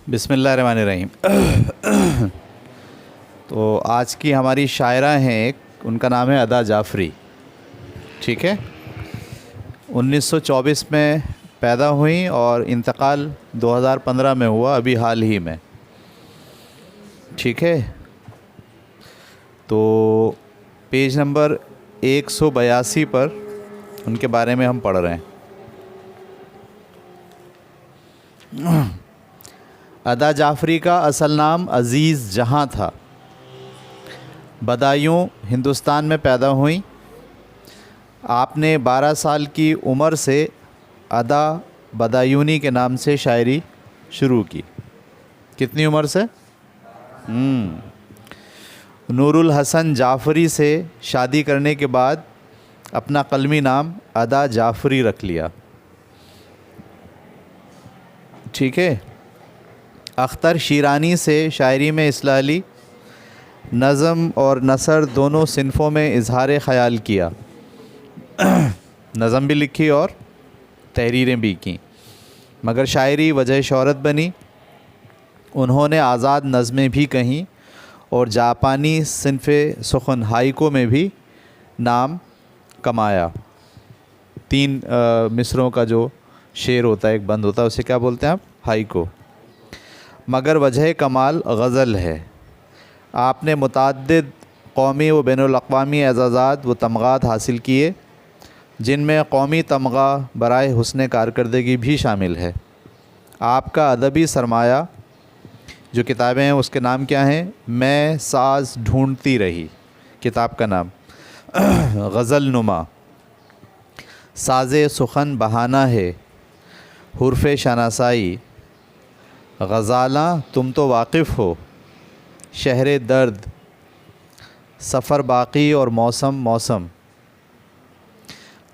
बिस्मिल्लाहिर्रहमानिर्रहीम। तो आज की हमारी शायरा हैं एक, उनका नाम है अदा जाफ़री। ठीक है, 1924 में पैदा हुई और इंतकाल 2015 में हुआ, अभी हाल ही में। ठीक है, तो पेज नंबर 182 पर उनके बारे में हम पढ़ रहे हैं। अदा जाफ़री का असल नाम अज़ीज़ जहाँ था। बदायूं हिंदुस्तान में पैदा हुई। आपने 12 साल की उम्र से अदा बदायूनी के नाम से शायरी शुरू की। कितनी उम्र से? नूरुल हसन जाफ़री से शादी करने के बाद अपना कलमी नाम अदा जाफ़री रख लिया। ठीक है, अख्तर शीरानी से शायरी में इस्लाह ली। नज़म और नसर दोनों सिनफ़ों में इजहार ख़याल किया। नज़म भी लिखी और तहरीरें भी की, मगर शायरी वजह शोहरत बनी। उन्होंने आज़ाद नज़में भी कहीं और जापानी सिनफ़े सुखन हाइको में भी नाम कमाया। 3 मिसरों का जो शेर होता है, एक बंद होता है, उसे क्या बोलते हैं आप? हाइको। मगर वजह कमाल गज़ल है। आपने मुतअद्दिद कौमी व बैनुल-अक़वामी एज़ाज़ात व तमग़ात हासिल किए, जिनमें कौमी तमग़ा बराए हुस्न कारकर्दगी भी शामिल है। आपका अदबी सरमाया जो किताबें हैं उसके नाम क्या हैं? मैं साज़ ढूंढती रही किताब का नाम, गज़ल नुमा, साज़े सुखन बहाना है, हुर्फ़े शनासाई, गज़ाला तुम तो वाकिफ़ हो, शहरे दर्द, सफ़र बाक़ी और मौसम मौसम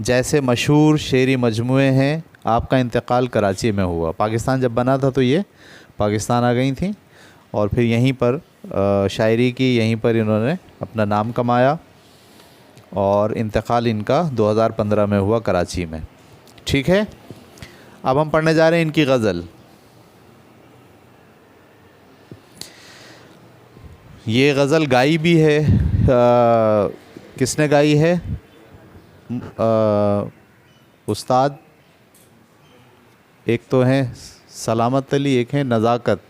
जैसे मशहूर शेरी मजमूए हैं। आपका इंतकाल कराची में हुआ। पाकिस्तान जब बना था तो ये पाकिस्तान आ गई थी और फिर यहीं पर शायरी की, यहीं पर इन्होंने अपना नाम कमाया और इंतकाल इनका 2015 में हुआ कराची में। ठीक है, अब हम पढ़ने जा रहे हैं इनकी गज़ल। ये गज़ल गाई भी है, किसने गाई है? उस्ताद एक तो हैं सलामत अली, एक हैं नज़ाकत।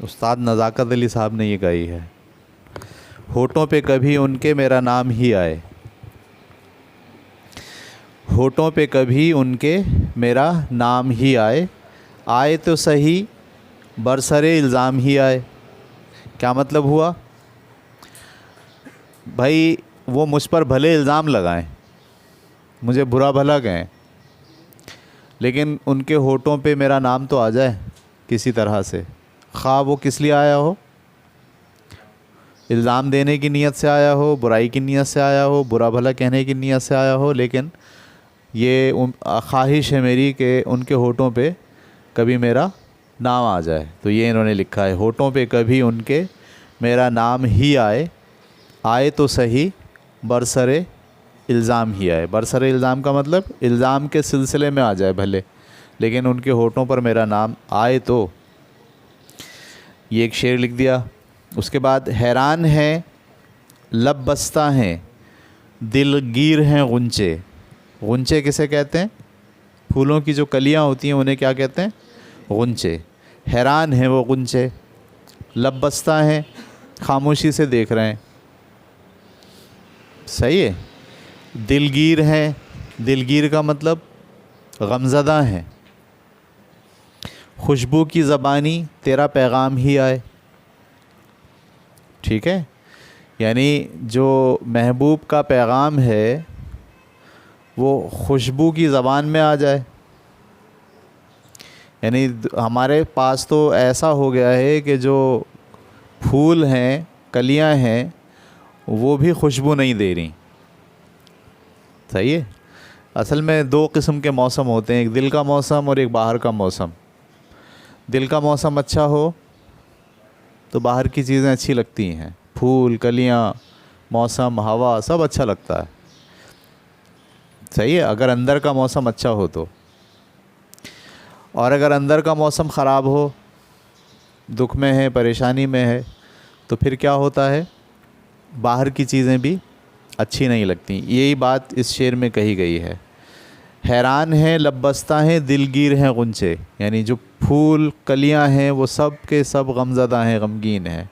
उस्ताद नज़ाकत अली साहब ने ये गाई है। होठों पे कभी उनके मेरा नाम ही आए, होठों पे कभी उनके मेरा नाम ही आए, आए तो सही बरसरे इल्ज़ाम ही आए। क्या मतलब हुआ भाई? वो मुझ पर भले इल्ज़ाम लगाएं, मुझे बुरा भला कहें, लेकिन उनके होठों पे मेरा नाम तो आ जाए किसी तरह से। ख़्वाह वो किस लिए आया हो? इल्ज़ाम देने की नीयत से आया हो, बुराई की नीयत से आया हो, बुरा भला कहने की नीयत से आया हो, लेकिन ये ख्वाहिश है मेरी कि उनके होठों पे कभी मेरा नाम आ जाए। तो ये इन्होंने लिखा है, होठों पे कभी उनके मेरा नाम ही आए, आए तो सही बरसरे इल्ज़ाम ही आए। बरसरे इल्ज़ाम का मतलब इल्ज़ाम के सिलसिले में आ जाए भले, लेकिन उनके होठों पर मेरा नाम आए तो। ये एक शेर लिख दिया। उसके बाद हैरान हैं लब बस्ता हैं, दिलगीर हैं गुंचे। गुंचे किसे कहते हैं? फूलों की जो कलियां होती हैं उन्हें क्या कहते हैं? गुंचे। हैरान हैं वो गुंचे, लब बस्ता हैं, खामोशी से देख रहे हैं। सही है। दिलगीर हैं, दिलगीर का मतलब गमज़दा हैं। खुशबू की ज़बानी तेरा पैगाम ही आए। ठीक है, यानी जो महबूब का पैगाम है वो खुशबू की ज़बान में आ जाए। यानी हमारे पास तो ऐसा हो गया है कि जो फूल हैं, कलियां हैं, वो भी खुशबू नहीं दे रही। सही है। असल में 2 किस्म के मौसम होते हैं, एक दिल का मौसम और एक बाहर का मौसम। दिल का मौसम अच्छा हो तो बाहर की चीज़ें अच्छी लगती हैं, फूल, कलियां, मौसम, हवा, सब अच्छा लगता है। सही है, अगर अंदर का मौसम अच्छा हो तो। और अगर अंदर का मौसम ख़राब हो, दुख में है, परेशानी में है, तो फिर क्या होता है, बाहर की चीज़ें भी अच्छी नहीं लगती। यही बात इस शेर में कही गई है। हैरान हैं लब बस्ता हैं, दिलगीर हैं गुंचे, यानी जो फूल कलियां हैं वो सब के सब गमज़दा हैं, गमगीन हैं।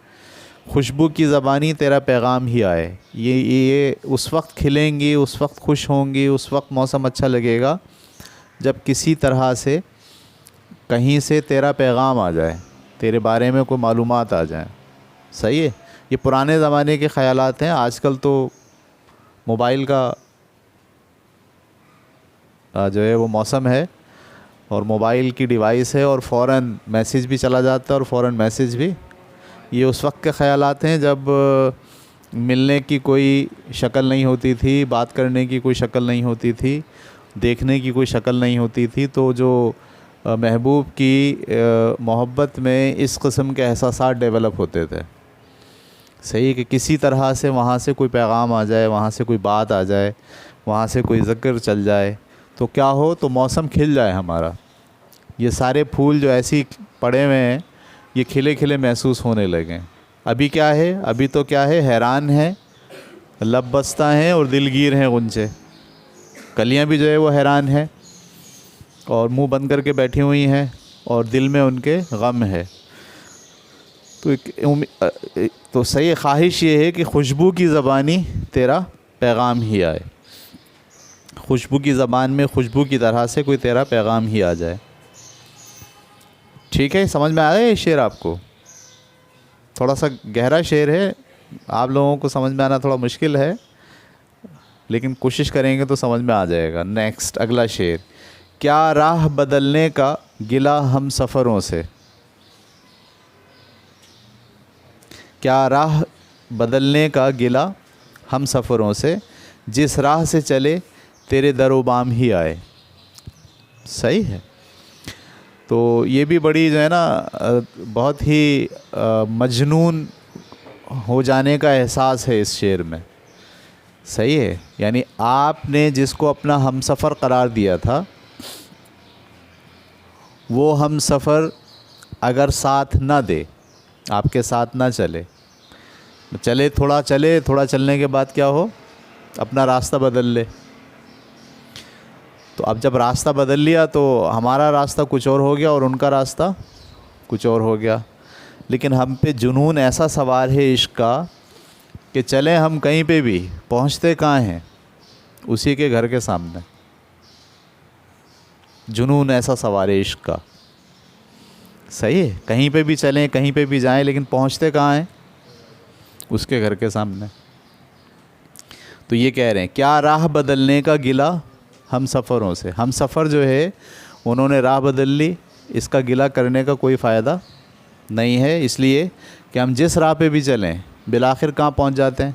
खुशबू की ज़बानी तेरा पैगाम ही आए, ये उस वक्त खिलेंगी, उस वक्त खुश होंगी, उस वक्त मौसम अच्छा लगेगा जब किसी तरह से कहीं से तेरा पैगाम आ जाए, तेरे बारे में कोई मालूमात आ जाए। सही है, ये पुराने ज़माने के ख़यालात हैं। आजकल तो मोबाइल का जो है वो मौसम है, और मोबाइल की डिवाइस है, और फ़ौरन मैसेज भी चला जाता है, और फ़ौरन मैसेज भी। ये उस वक्त के ख़यालात हैं जब मिलने की कोई शक्ल नहीं होती थी, बात करने की कोई शक्ल नहीं होती थी, देखने की कोई शक्ल नहीं होती थी। तो जो महबूब की मोहब्बत में इस किस्म के एहसासात डेवलप होते थे। सही है कि किसी तरह से वहाँ से कोई पैगाम आ जाए, वहाँ से कोई बात आ जाए, वहाँ से कोई ज़िक्र चल जाए, तो क्या हो, तो मौसम खिल जाए हमारा। ये सारे फूल जो ऐसी पड़े हुए हैं ये खिले खिले महसूस होने लगे। अभी क्या है, अभी तो क्या है, हैरान है, लब बस्ता हैं और दिलगीर हैं गुंचे। कलियां भी जो है वो हैरान है और मुंह बंद करके बैठी हुई हैं, और दिल में उनके गम है। तो सही ख्वाहिश ये है कि खुशबू की ज़बानी तेरा पैगाम ही आए, खुशबू की ज़बान में खुशबू की तरह से कोई तेरा पैगाम ही आ जाए। ठीक है, समझ में आ गया ये शेर आपको? थोड़ा सा गहरा शेर है, आप लोगों को समझ में आना थोड़ा मुश्किल है, लेकिन कोशिश करेंगे तो समझ में आ जाएगा। नेक्स्ट, अगला शेर। क्या राह बदलने का गिला हम सफ़रों से, क्या राह बदलने का गिला हम सफ़रों से, जिस राह से चले तेरे दरोबाम ही आए। सही है। तो ये भी बड़ी जो है ना बहुत ही मजनून हो जाने का एहसास है इस शेर में। सही है, यानी आपने जिसको अपना हमसफ़र करार दिया था, वो हमसफ़र अगर साथ ना दे, आपके साथ ना चले, थोड़ा चलने के बाद क्या हो, अपना रास्ता बदल ले। तो अब जब रास्ता बदल लिया तो हमारा रास्ता कुछ और हो गया और उनका रास्ता कुछ और हो गया। लेकिन हम पे जुनून ऐसा सवार है इश्क का कि चलें हम कहीं पे भी, पहुंचते कहाँ हैं, उसी के घर के सामने। जुनून ऐसा सवार है इश्क का। सही है, कहीं पे भी चलें, कहीं पे भी जाएं, लेकिन पहुंचते कहाँ हैं, उसके घर के सामने। तो ये कह रहे हैं, क्या राह बदलने का गिला हम सफ़रों से। हम सफ़र जो है उन्होंने राह बदल ली, इसका गिला करने का कोई फ़ायदा नहीं है, इसलिए कि हम जिस राह पे भी चलें बिलाखिर कहाँ पहुँच जाते हैं,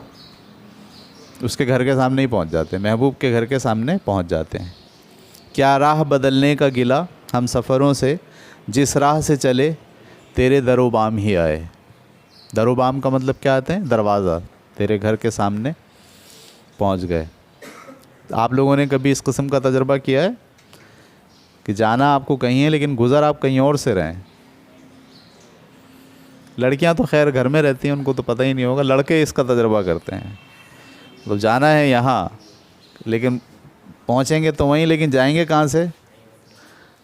उसके घर के सामने ही पहुँच जाते हैं, महबूब के घर के सामने पहुँच जाते हैं। क्या राह बदलने का गिला हम सफ़रों से, जिस राह से चले तेरे दरोबाम ही आए। दरोबाम का मतलब क्या आते हैं, दरवाज़ा, तेरे घर के सामने पहुँच गए। आप लोगों ने कभी इस किस्म का तजुर्बा किया है कि जाना आपको कहीं है लेकिन गुज़र आप कहीं और से रहें? लड़कियां तो खैर घर में रहती हैं, उनको तो पता ही नहीं होगा, लड़के इसका तजुर्बा करते हैं। तो जाना है यहाँ, लेकिन पहुँचेंगे तो वहीं, लेकिन जाएंगे कहाँ से,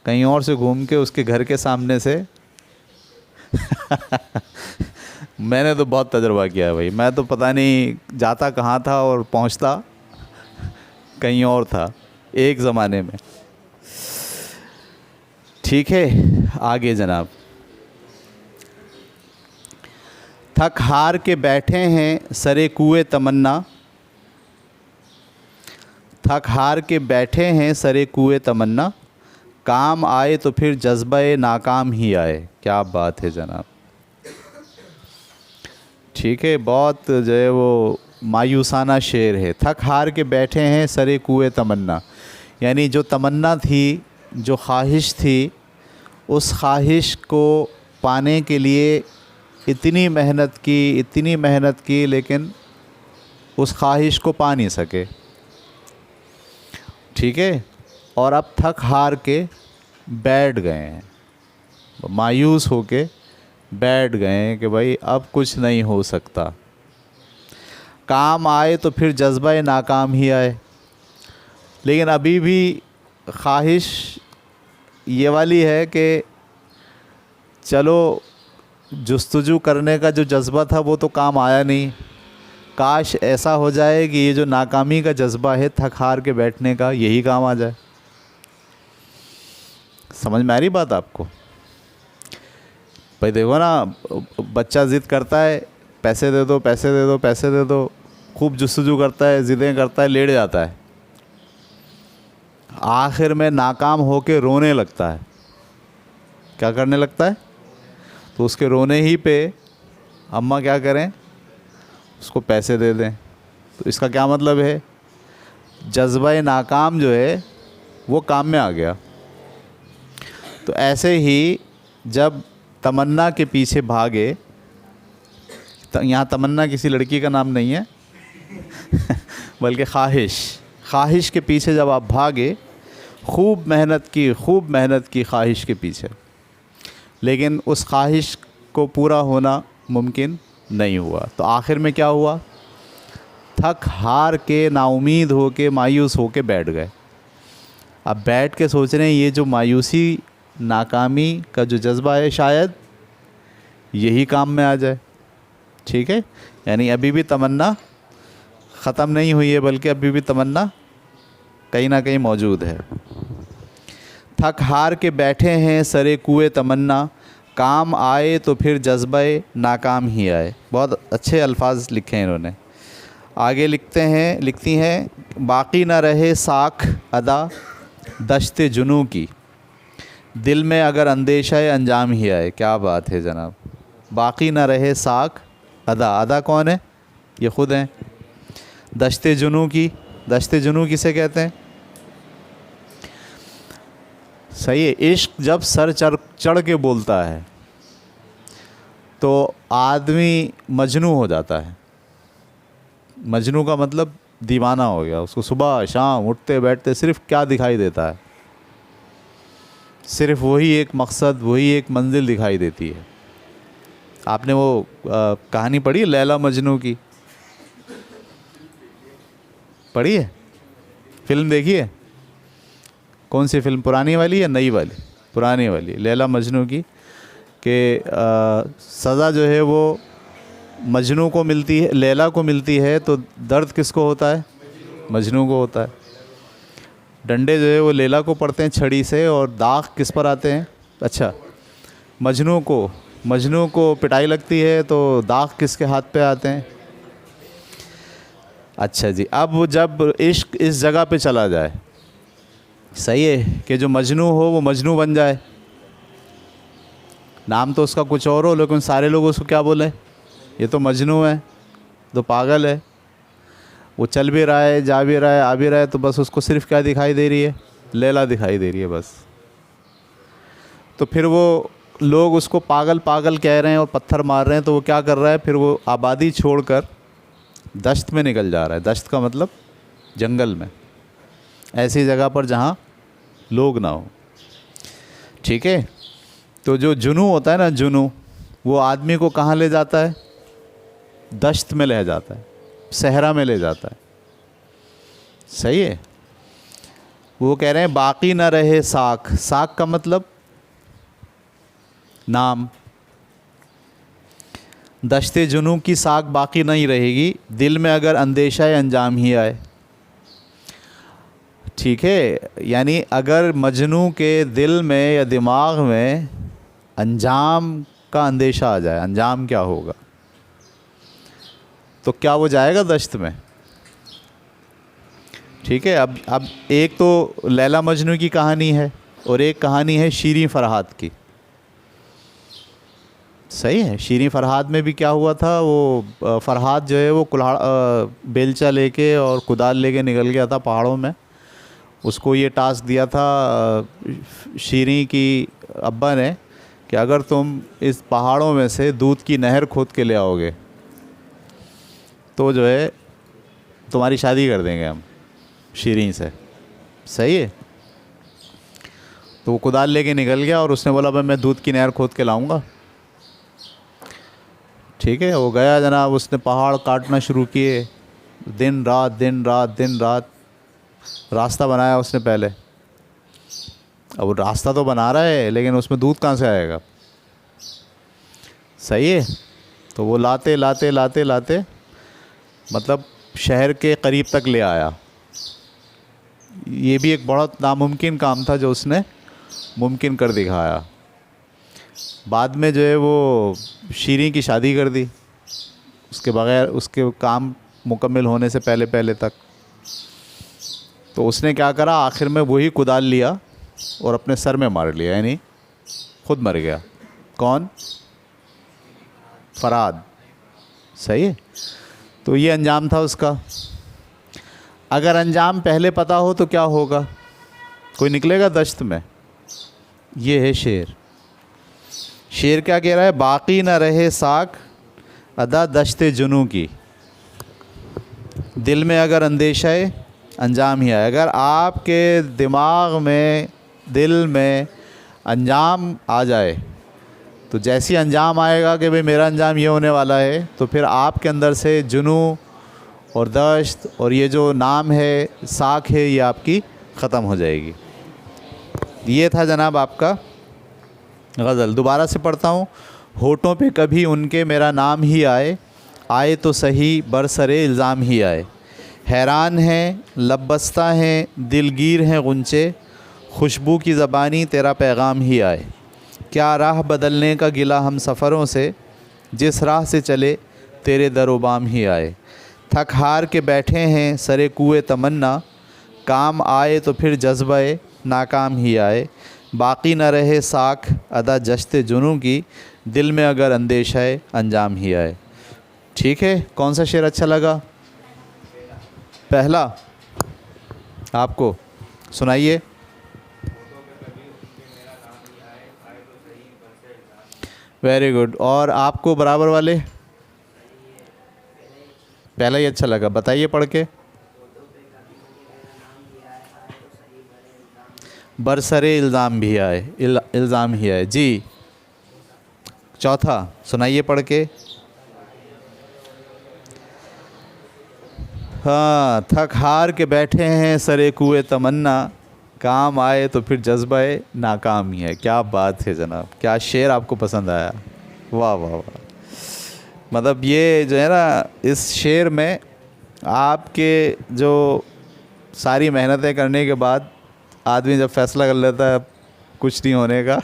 कहीं और से घूम के उसके घर के सामने से। मैंने तो बहुत तजुर्बा किया है भाई, मैं तो पता नहीं जाता कहाँ था और पहुँचता कहीं और था एक ज़माने में। ठीक है, आगे जनाब। थक हार के बैठे हैं सरे कुए तमन्ना, थक हार के बैठे हैं सरे कुए तमन्ना, काम आए तो फिर जज्बे नाकाम ही आए। क्या बात है जनाब। ठीक है, बहुत जो है वो मायूसाना शेर है। थक हार के बैठे हैं सरे कुए तमन्ना, यानी जो तमन्ना थी, जो ख्वाहिश थी, उस ख्वाहिश को पाने के लिए इतनी मेहनत की, लेकिन उस ख्वाहिश को पा नहीं सके। ठीक है, और अब थक हार के बैठ गए हैं, मायूस होके बैठ गए हैं कि भाई अब कुछ नहीं हो सकता। काम आए तो फिर जज्बा नाकाम ही आए। लेकिन अभी भी ख्वाहिश ये वाली है कि चलो जुस्तजू करने का जो जज्बा था वो तो काम आया नहीं, काश ऐसा हो जाए कि ये जो नाकामी का जज्बा है थक हार के बैठने का, यही काम आ जाए। समझ में आ रही बात आपको? भाई देखो ना, बच्चा ज़िद करता है, पैसे दे दो पैसे दे दो पैसे दे दो, खूब जुस्तजू करता है, ज़िदें करता है, लेट जाता है, आखिर में नाकाम होके रोने लगता है। क्या करने लगता है? तो उसके रोने ही पे अम्मा क्या करें, उसको पैसे दे दें। तो इसका क्या मतलब है? जज्बा नाकाम जो है वो काम में आ गया। तो ऐसे ही जब तमन्ना के पीछे भागे, यहाँ तमन्ना किसी लड़की का नाम नहीं है बल्कि ख्वाहिश के पीछे जब आप भागे, खूब मेहनत की ख्वाहिश के पीछे, लेकिन उस ख्वाहिश को पूरा होना मुमकिन नहीं हुआ। तो आखिर में क्या हुआ? थक हार के, नाउमीद होके, मायूस होके बैठ गए। अब बैठ के सोच रहे हैं ये जो मायूसी, नाकामी का जो जज्बा है शायद यही काम में आ जाए। ठीक है, यानी अभी भी तमन्ना ख़त्म नहीं हुई है, बल्कि अभी भी तमन्ना कहीं ना कहीं मौजूद है। थक हार के बैठे हैं सरे कुए तमन्ना, काम आए तो फिर जज्बे नाकाम ही आए। बहुत अच्छे अल्फाज लिखे हैं इन्होंने। आगे लिखती हैं बाकी ना रहे साख अदा दश्ते जुनू की, दिल में अगर अंदेशा अंजाम ही आए। क्या बात है जनाब, बाकी ना रहे साख अदा कौन है? ये ख़ुद हैं। दश्ते जुनू की, दश्ते जुनू किसे कहते हैं? सही है, इश्क जब सर चढ़ के बोलता है तो आदमी मजनू हो जाता है। मजनू का मतलब दीवाना हो गया। उसको सुबह शाम उठते बैठते सिर्फ क्या दिखाई देता है? सिर्फ वही एक मकसद, वही एक मंजिल दिखाई देती है। आपने वो कहानी पढ़ी है लैला मजनू की? पढ़ी है? फिल्म देखी है? कौन सी फिल्म, पुरानी वाली या नई वाली? पुरानी वाली, लैला मजनू की। कि सज़ा जो है वो मजनू को मिलती है, लैला को मिलती है, तो दर्द किसको होता है? मजनू को होता है। डंडे जो है वो लैला को पड़ते हैं छड़ी से, और दाग किस पर आते हैं? अच्छा, मजनू को पिटाई लगती है, तो दाग किसके हाथ पे आते हैं? अच्छा जी, अब जब इश्क इस जगह पे चला जाए, सही है, कि जो मजनू हो वो मजनू बन जाए, नाम तो उसका कुछ और हो, लेकिन सारे लोग उसको क्या बोले? ये तो मजनू है, तो पागल है, वो चल भी रहा है, जा भी रहा है, आ भी रहा है, तो बस उसको सिर्फ क्या दिखाई दे रही है? लैला दिखाई दे रही है बस। तो फिर वो लोग उसको पागल पागल कह रहे हैं और पत्थर मार रहे हैं, तो वो क्या कर रहा है? फिर वो आबादी छोड़कर दश्त में निकल जा रहा है। दश्त का मतलब जंगल में, ऐसी जगह पर जहाँ लोग ना हो। ठीक है, तो जो जुनू होता है ना, जुनू, वो आदमी को कहाँ ले जाता है? दश्त में ले जाता है, सहरा में ले जाता है। सही है। वो कह रहे हैं बाकी ना रहे साख, साख का मतलब नाम। दश्ते जुनू की साख बाकी नहीं रहेगी, दिल में अगर अंदेशा अंजाम ही आए। ठीक है, यानी अगर मजनू के दिल में या दिमाग में अंजाम का अंदेशा आ जाए, अंजाम क्या होगा, तो क्या वो जाएगा दश्त में? ठीक है। अब एक तो लैला मजनू की कहानी है, और एक कहानी है शीरीं फरहाद की। सही है। शीरीं फरहाद में भी क्या हुआ था? वो फरहाद जो है वो बेलचा लेके और कुदाल लेके निकल गया था पहाड़ों में। उसको ये टास्क दिया था शीरीं की अब्बा ने कि अगर तुम इस पहाड़ों में से दूध की नहर खोद के ले आओगे तो जो है तुम्हारी शादी कर देंगे हम शीरीं से। सही है। तो वो कुदाल लेके निकल गया और उसने बोला भाई मैं दूध की नहर खोद के लाऊंगा। ठीक है, वो गया जनाब, उसने पहाड़ काटना शुरू किए, दिन रात दिन रात दिन रात, रास्ता बनाया उसने पहले। अब वो रास्ता तो बना रहा है लेकिन उसमें दूध कहाँ से आएगा? सही है। तो वो लाते लाते लाते लाते मतलब शहर के करीब तक ले आया। ये भी एक बहुत नामुमकिन काम था जो उसने मुमकिन कर दिखाया। बाद में जो है वो शीरी की शादी कर दी उसके बगैर, उसके काम मुकम्मल होने से पहले पहले तक। तो उसने क्या करा, आखिर में वही कुदाल लिया और अपने सर में मार लिया, यानी खुद मर गया। कौन? फराद। सही है। तो ये अंजाम था उसका। अगर अंजाम पहले पता हो तो क्या होगा? कोई निकलेगा दश्त में? ये है शेर। शेर क्या कह रहा है? बाकी न रहे साख अदा दश्ते जुनू की, दिल में अगर अंदेशा है अंजाम ही आए। अगर आपके दिमाग में, दिल में अंजाम आ जाए तो जैसी अंजाम आएगा कि भाई मेरा अंजाम ये होने वाला है, तो फिर आपके अंदर से जुनू और दश्त और ये जो नाम है, साख है, ये आपकी ख़त्म हो जाएगी। ये था जनाब आपका गज़ल। दोबारा से पढ़ता हूँ। होठों पे कभी उनके मेरा नाम ही आए, आए तो सही बरसरे इल्ज़ाम ही आए। हैरान हैं लब बस्ता हैं दिलगीर हैं गुंचे, खुशबू की ज़बानी तेरा पैगाम ही आए। क्या राह बदलने का गिला हम सफ़रों से, जिस राह से चले तेरे दरोबाम ही आए। थक हार के बैठे हैं सरे कुए तमन्ना, काम आए तो फिर जज्बे नाकाम ही आए। बाकी न रहे साख अदा जश्ते जुनू की, दिल में अगर अंदेशा है अंजाम ही आए। ठीक है, कौन सा शेर अच्छा लगा? पहला। आपको सुनाइए। Very good. और आपको बराबर वाले? पहला ही अच्छा लगा। बताइए पढ़ के। बरसरे इल्ज़ाम भी आए, इल्ज़ाम ही आए। जी, चौथा सुनाइए पढ़ के। हाँ, थक हार के बैठे हैं सरे कुए तमन्ना, काम आए तो फिर जज्बे नाकाम ही है। क्या बात है जनाब, क्या शेर आपको पसंद आया। वाह वाह वाह। मतलब ये जो है ना, इस शेर में आपके जो सारी मेहनतें करने के बाद आदमी जब फैसला कर लेता है कुछ नहीं होने का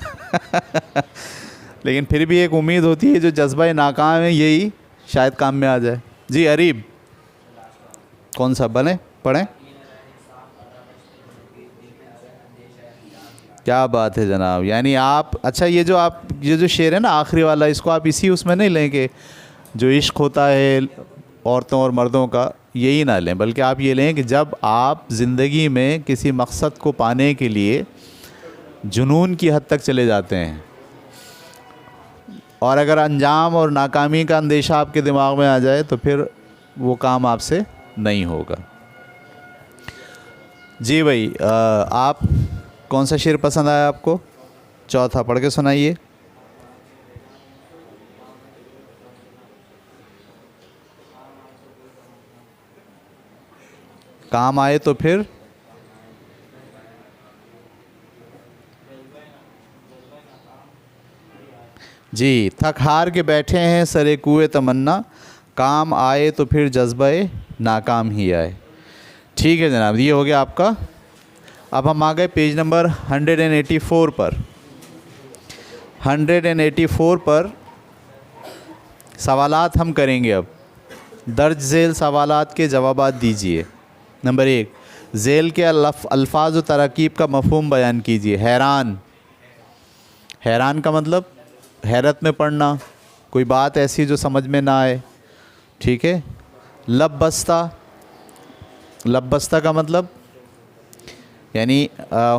लेकिन फिर भी एक उम्मीद होती है, जो जज्बा नाकाम है यही शायद काम में आ जाए। जी अरीब, कौन सा बने पढ़ें? क्या बात है जनाब। यानी आप, अच्छा ये जो शेर है ना आखिरी वाला, इसको आप इसी उसमें नहीं लेंगे जो इश्क होता है औरतों और मर्दों का, यही ना लें, बल्कि आप ये लें कि जब आप ज़िंदगी में किसी मकसद को पाने के लिए जुनून की हद तक चले जाते हैं और अगर अंजाम और नाकामी का अंदेशा आपके दिमाग में आ जाए तो फिर वो काम आपसे नहीं होगा। जी भाई, आप कौन सा शेर पसंद आया आपको? चौथा पढ़ के सुनाइए। काम आए तो फिर जी, थक हार के बैठे हैं सरे कुए तमन्ना, काम आए तो फिर जज्बे नाकाम ही आए। ठीक है जनाब, ये हो गया आपका। अब हम आ गए पेज नंबर 184 पर। 184 पर सवालात हम करेंगे। अब दर्ज झेल सवालात के जवाबात दीजिए। नंबर 1, झेल के अल्फाज व तरकीब का मफहूम बयान कीजिए। हैरान, हैरान का मतलब हैरत में पड़ना, कोई बात ऐसी जो समझ में ना आए। ठीक है। लब बस्ता, लब बस्ता का मतलब यानी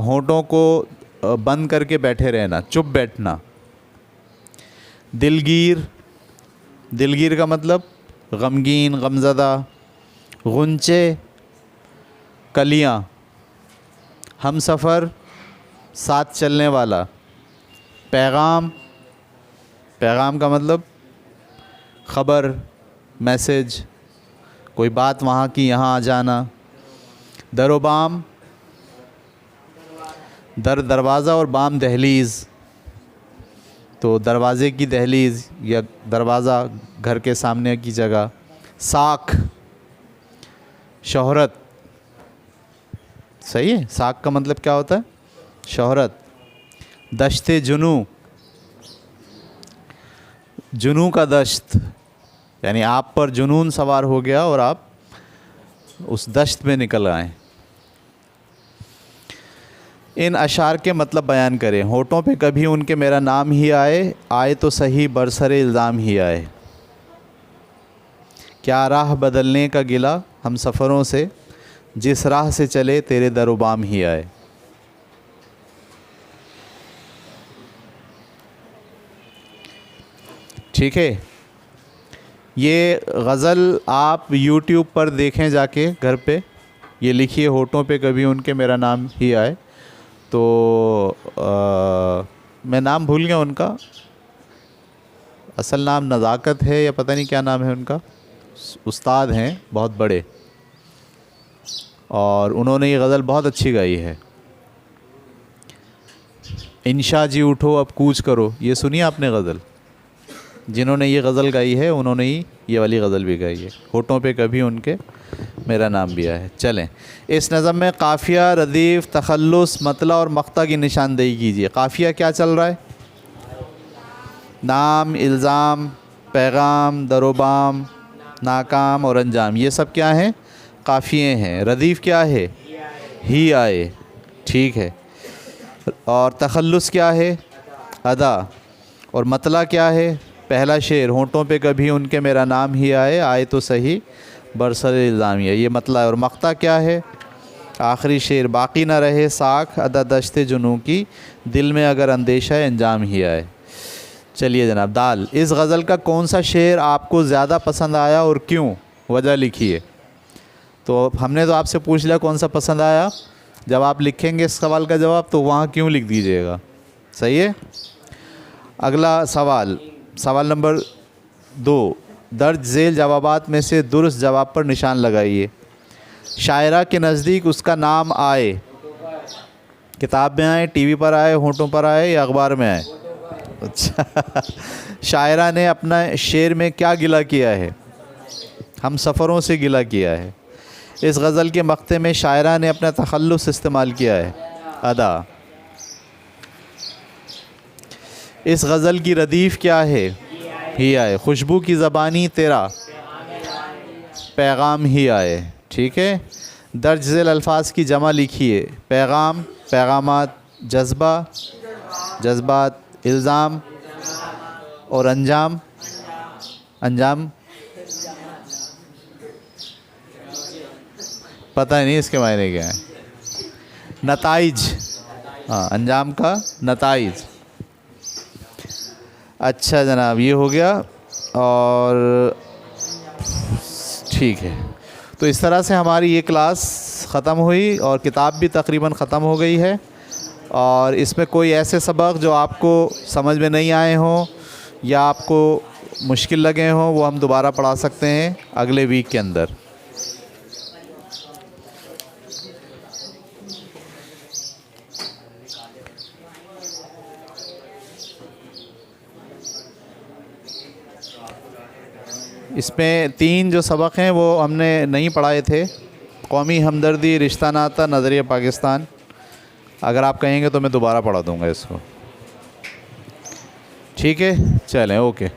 होंठों को बंद करके बैठे रहना, चुप बैठना। दिलगीर, दिलगीर का मतलब गमगीन, गमज़दा। गुंचे, कलियाँ। हमसफ़र, साथ चलने वाला। पैगाम, पैगाम का मतलब ख़बर, मैसेज, कोई बात वहाँ की यहाँ आ जाना। दरोबाम, दरवाज़ा और बाम दहलीज़, तो दरवाज़े की दहलीज़ या दरवाज़ा घर के सामने की जगह। साख, शोहरत, सही है। साख का मतलब क्या होता है? शोहरत। दश्ते जुनू, जुनू का दश्त, यानी आप पर जुनून सवार हो गया और आप उस दश्त में निकल आए। इन अशार के मतलब बयान करें। होठों पे कभी उनके मेरा नाम ही आए, आए तो सही बरसरे इल्ज़ाम ही आए। क्या राह बदलने का गिला हम सफ़रों से, जिस राह से चले तेरे दरोबाम ही आए। ठीक है, ये गज़ल आप YouTube पर देखें जाके घर पे। ये लिखिए, होठों पे कभी उनके मेरा नाम ही आए। तो मैं नाम भूल गया उनका, असल नाम नज़ाकत है या पता नहीं क्या नाम है उनका। उस्ताद हैं बहुत बड़े, और उन्होंने ये गज़ल बहुत अच्छी गाई है। इंशा जी उठो अब कूच करो, ये सुनिए आपने गज़ल। जिन्होंने ये गज़ल गाई है उन्होंने ही ये वाली गज़ल भी गाई है। होठों पे कभी उनके मेरा नाम भी आया है। चलें, इस नज़म में काफ़िया, रदीफ़, तखल्लुस, मतला और मक़ता की निशानदेही कीजिए। काफ़िया क्या चल रहा है? नाम, इल्ज़ाम, पैगाम, दरोबाम, नाकाम और अंजाम, ये सब क्या हैं? काफ़िए हैं। रदीफ़ क्या है? ही आए, ठीक है। और तखल्लुस क्या है? अदा। और मतला क्या है? पहला शेर, होठों पे कभी उनके मेरा नाम ही आए, आए तो सही बरसर इल्ज़ामिया, ये मतला है। और मक़ता क्या है? आखिरी शेर, बाकी ना रहे साख अदा दश्ते जुनू की, दिल में अगर अंदेशा है अंजाम ही आए। चलिए जनाब, दाल, इस गज़ल का कौन सा शेर आपको ज़्यादा पसंद आया और क्यों? वजह लिखिए। तो हमने तो आपसे पूछ लिया कौन सा पसंद आया, जब आप लिखेंगे इस सवाल का जवाब तो वहाँ क्यों लिख दीजिएगा। सही है। अगला सवाल, सवाल नंबर 2, दर्ज झेल जवाबात में से दुरुस्त जवाब पर निशान लगाइए। शायरा के नज़दीक उसका नाम आए, किताब में आए, टीवी पर आए, होठों पर आए या अखबार में आए? अच्छा शायरा ने अपना शेर में क्या गिला किया है? हम सफ़रों से गिला किया है। इस गज़ल के मक़ते में शायरा ने अपना तखल्लुस इस्तेमाल किया है, अदा। इस गज़ल की रदीफ़ क्या है? ही आए। खुशबू की ज़बानी तेरा पैगाम ही आए, ठीक है। दर्ज झेल अल्फाज की जमा लिखिए। पैगाम, पैगामात, जज्बा, जज्बात, इल्ज़ाम और अंजाम, अंजाम पता नहीं इसके मायने क्या है। नताइज, हाँ, अंजाम का नताइज। अच्छा जनाब, ये हो गया। और ठीक है, तो इस तरह से हमारी ये क्लास ख़त्म हुई और किताब भी तकरीबन ख़त्म हो गई है। और इसमें कोई ऐसे सबक जो आपको समझ में नहीं आए हों या आपको मुश्किल लगे हों, वो हम दोबारा पढ़ा सकते हैं अगले वीक के अंदर। इसमें 3 जो सबक हैं वो हमने नहीं पढ़ाए थे। कौमी हमदर्दी, रिश्ता नाता, नज़रिया पाकिस्तान। अगर आप कहेंगे तो मैं दोबारा पढ़ा दूँगा इसको। ठीक है, चलें, ओके।